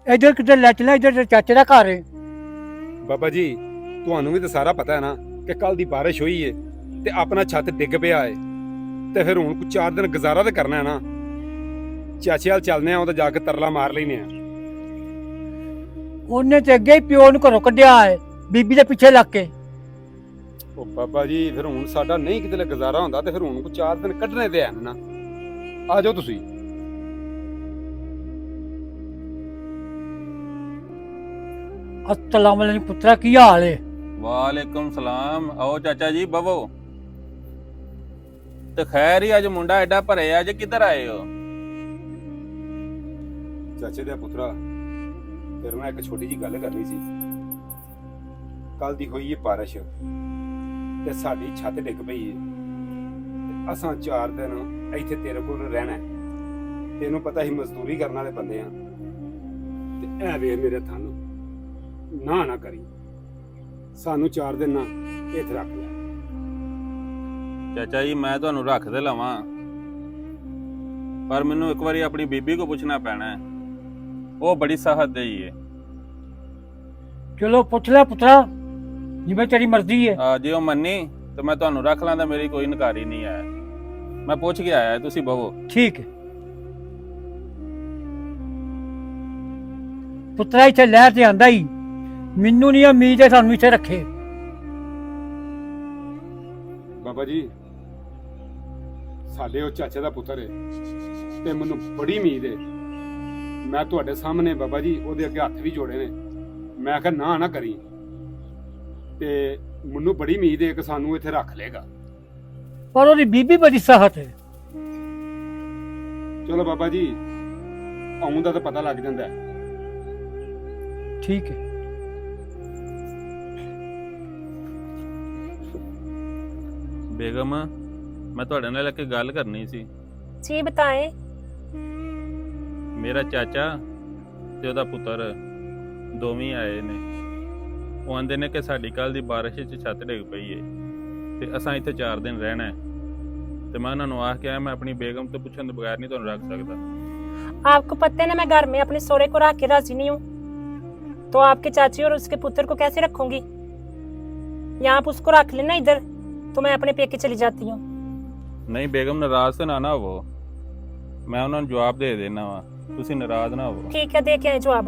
इधर किधर ले चला, इधर चाचे का घर है। ਬਾਬਾ ਜੀ ਤੁਹਾਨੂੰ ਵੀ ਤਾਂ ਸਾਰਾ ਪਤਾ ਹੈ ਨਾ ਕਿ ਕੱਲ ਦੀ ਬਾਰਿਸ਼ ਹੋਈ ਏ ਤੇ ਆਪਣਾ ਛੱਤ ਡਿੱਗ ਪਿਆ ਏ ਤੇ ਫਿਰ ਹੁਣ ਕੁ 4 ਦਿਨ ਗੁਜ਼ਾਰਾ ਤੇ ਕਰਨਾ ਹੈ ਨਾ। ਚਾਚੇ ਹਾਲ ਚੱਲਨੇ ਆ, ਉਹ ਤਾਂ ਜਾ ਕੇ ਤਰਲਾ ਮਾਰ ਲੈਨੇ ਆ। ਉਹਨੇ ਤੇ ਅੱਗੇ ਹੀ ਪਿਓ ਨੂੰ ਘਰੋਂ ਕੱਢਿਆ ਹੈ, ਬੀਬੀ ਦੇ ਪਿੱਛੇ ਲੱਗ ਕੇ। ਉਹ ਬਾਬਾ ਜੀ ਫਿਰ ਹੁਣ ਸਾਡਾ ਨਹੀਂ ਕਿਤੇ ਗੁਜ਼ਾਰਾ ਹੁੰਦਾ ਤੇ ਫਿਰ ਹੁਣ ਕੋ 4 ਦਿਨ ਕੱਢਣੇ ਤੇ ਹਨ ਨਾ। ਆ ਜਾਓ ਤੁਸੀਂ। अस्सलाम वालेकुम पुत्रा, की हाल है? वालेकुम सलाम। आओ चाचा जी बवो। तो खैर ही अज मुंडा एडा भरे अज किधर आए हो? ਚਾਚੇ ਦਾ ਪੁੱਤਰਾ ਫਿਰ ਮੈਂ ਇੱਕ ਛੋਟੀ ਜੀ ਗੱਲ ਕਰਨੀ ਸੀ। ਕੱਲ ਦੀ ਹੋਈ ਏ ਬਾਰਿਸ਼ ਤੇ ਸਾਡੀ ਛੱਤ ਡਿੱਗ ਪਈ ਏ ਤੇ ਅਸਾਂ 4 ਦਿਨ ਇੱਥੇ ਤੇਰੇ ਕੋਲ ਰਹਿਣਾ ਹੈ। ਤੈਨੂੰ ਪਤਾ ਹੀ ਮਜ਼ਦੂਰੀ ਕਰਨ ਵਾਲੇ ਬੰਦੇ ਆ ਤੇ ਐ ਵੇ ਮੇਰੇ ਥਾਨੂੰ ਨਾ ਕਰੀ, ਸਾਨੂੰ 4 ਦਿਨ ਨਾ ਇੱਥੇ ਰੱਖ ਲੈ। चाचा जी मैं तुहानू रख दे लवां पर मैनू एक बारी अपनी बीबी को पूछना पैना है, वो बड़ी साहत दई है। चलो पूछ ले पुत्रा, जिवें तेरी मर्जी है। जे वो मन्नी तो मैं तुहानू रख लां, मेरी कोई नकारी नहीं है। मैं पूछ के आया, तुसी बवो। ठीक है पुत्रा, इत्थे लहर ते आंदा ही, मैनू नहीं उम्मीद है सानू इत्थे रखे। ਬਾਬਾ ਜੀ ਸਾਡੇ ਉਹ ਚਾਚੇ ਦਾ ਪੁੱਤਰ ਹੈ ਤੇ ਮੈਨੂੰ ਬੜੀ ਉਮੀਦ ਹੈ। ਮੈਂ ਤੁਹਾਡੇ ਸਾਹਮਣੇ ਬਾਬਾ ਜੀ ਉਹਦੇ ਅੱਗੇ ਹੱਥ ਵੀ ਜੋੜੇ ਨੇ। ਮੈਂ ਕਿਹਾ ਨਾ ਕਰੀ ਤੇ ਮੈਨੂੰ ਬੜੀ ਉਮੀਦ ਹੈ ਕਿ ਸਾਨੂੰ ਇੱਥੇ ਰੱਖ ਲੇਗਾ। पर ਉਹਦੀ ਬੀਬੀ ਬੜੀ ਸਾਹਤ ਹੈ। ਚਲੋ ਬਾਬਾ ਜੀ ਆਉਂਦਾ ਤਾਂ ਪਤਾ ਲੱਗ ਜਾਂਦਾ ਹੈ। ठीक है बेगम मैं तुहाडे नाल एक गल करनी सी। जी बताएं। मेरा चाचा ते ओहदा पुत्तर दोवें आए ने। ਉਹ ਆਂਦੇ ਨੇ ਕਿ ਸਾਡੀ ਕੱਲ ਦੀ ਬਾਰਿਸ਼ 'ਚ ਛੱਤ ਡਿੱਗ ਪਈ ਏ ਤੇ ਅਸਾਂ ਇੱਥੇ 4 ਦਿਨ ਰਹਿਣਾ ਹੈ ਤੇ ਮੈਂ ਉਹਨਾਂ ਨੂੰ ਆਖ ਕੇ ਆਇਆ ਮੈਂ ਆਪਣੀ ਬੇਗਮ ਤੋਂ ਪੁੱਛਣ ਤੋਂ ਬਗੈਰ ਨਹੀਂ ਤੁਹਾਨੂੰ ਰੱਖ ਸਕਦਾ। आपको पता है ना मैं घर में अपने सोरे को रख के राजी नहीं हूँ, तो आपके चाची और उसके पुत्र को कैसे रखूंगी? यहाँ आप उसको रख लेना इधर, तो मैं अपने पेके चली जाती हूँ। ਨਹੀਂ ਬੇਗਮ ਨਾਰਾਜ਼ ਤੇ ਨਾ ਹੋਵੋ, ਮੈਂ ਉਹਨਾਂ ਨੂੰ ਜਵਾਬ ਦੇ ਦੇਣਾ ਵਾ, ਤੁਸੀਂ ਨਾਰਾਜ਼ ਨਾ ਹੋਵੋ। ठीक है, दे के आए जवाब।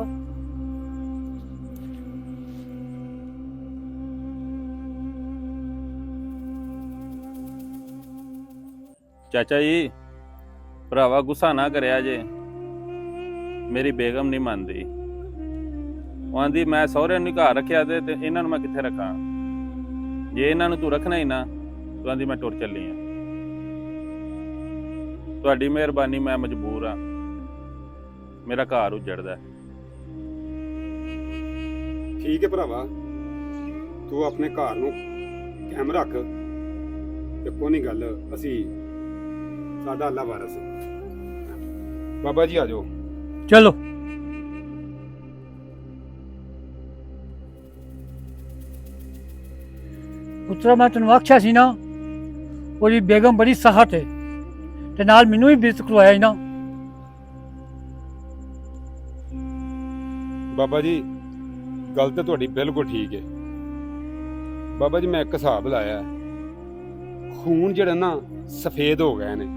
ਚਾਚਾ ਜੀ ਭਰਾਵਾ ਗੁੱਸਾ ਨਾ ਕਰਿਆ ਜੇ, ਮੇਰੀ ਬੇਗਮ ਨਹੀਂ ਮੰਨਦੀ। ਉਹ ਆਂਦੀ ਮੈਂ ਸਹੁਰੇ ਨੂੰ ਘਰ ਰੱਖਿਆ ਤੇ ਇਹਨਾਂ ਨੂੰ ਮੈਂ ਕਿੱਥੇ ਰੱਖਾਂ? ਜੇ ਇਹਨਾਂ ਨੂੰ ਤੂੰ ਰੱਖਣਾ ਹੀ ਨਾ ਤੂੰ ਆਂਦੀ ਮੈਂ ਟੁਰ ਚੱਲੀ ਆ। ਤੁਹਾਡੀ ਮਿਹਰਬਾਨੀ, ਮੈਂ ਮਜਬੂਰ ਆ, ਮੇਰਾ ਘਰ ਉਜੜਦਾ। ਠੀਕ ਹੈ ਭਰਾਵਾ, ਤੂੰ ਆਪਣੇ ਘਰ ਨੂੰ ਕਾਇਮ ਰੱਖ ਤੇ ਕੋਈ ਨਹੀਂ ਗੱਲ, ਅਸੀਂ ਸਾਡਾ ਅੱਲਾ ਵਾਰਸ ਹੈ। ਬਾਬਾ ਜੀ ਆ ਜਾਓ। चलो ਪੁੱਤਰਾ, ਮੈਂ ਤੈਨੂੰ ਆਖਿਆ ਸੀ ਨਾ ਉਹਦੀ ਬੇਗਮ ਬੜੀ ਸਾਹਤ ਹੈ ਤੇ ਨਾਲ ਮੈਨੂੰ ਵੀ ਬਿਰਤ ਕਰਵਾਇਆ ਸੀ ਨਾ। ਬਾਬਾ ਜੀ ਗੱਲ ਤਾਂ ਤੁਹਾਡੀ ਬਿਲਕੁਲ ਠੀਕ ਹੈ। ਬਾਬਾ ਜੀ ਮੈਂ ਇੱਕ ਹਿਸਾਬ ਲਾਇਆ, ਖੂਨ ਜਿਹੜਾ ਨਾ ਸਫੇਦ ਹੋ ਗਏ ਨੇ।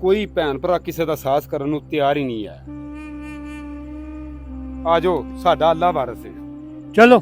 ਕੋਈ ਭੈਣ ਭਰਾ ਕਿਸੇ ਦਾ ਸਾਥ ਕਰਨ ਨੂੰ ਤਿਆਰ ਹੀ ਨਹੀਂ ਹੈ। ਆ ਜਾਓ, ਸਾਡਾ ਅੱਲਾ ਵਾਰਸ ਹੈ। ਚਲੋ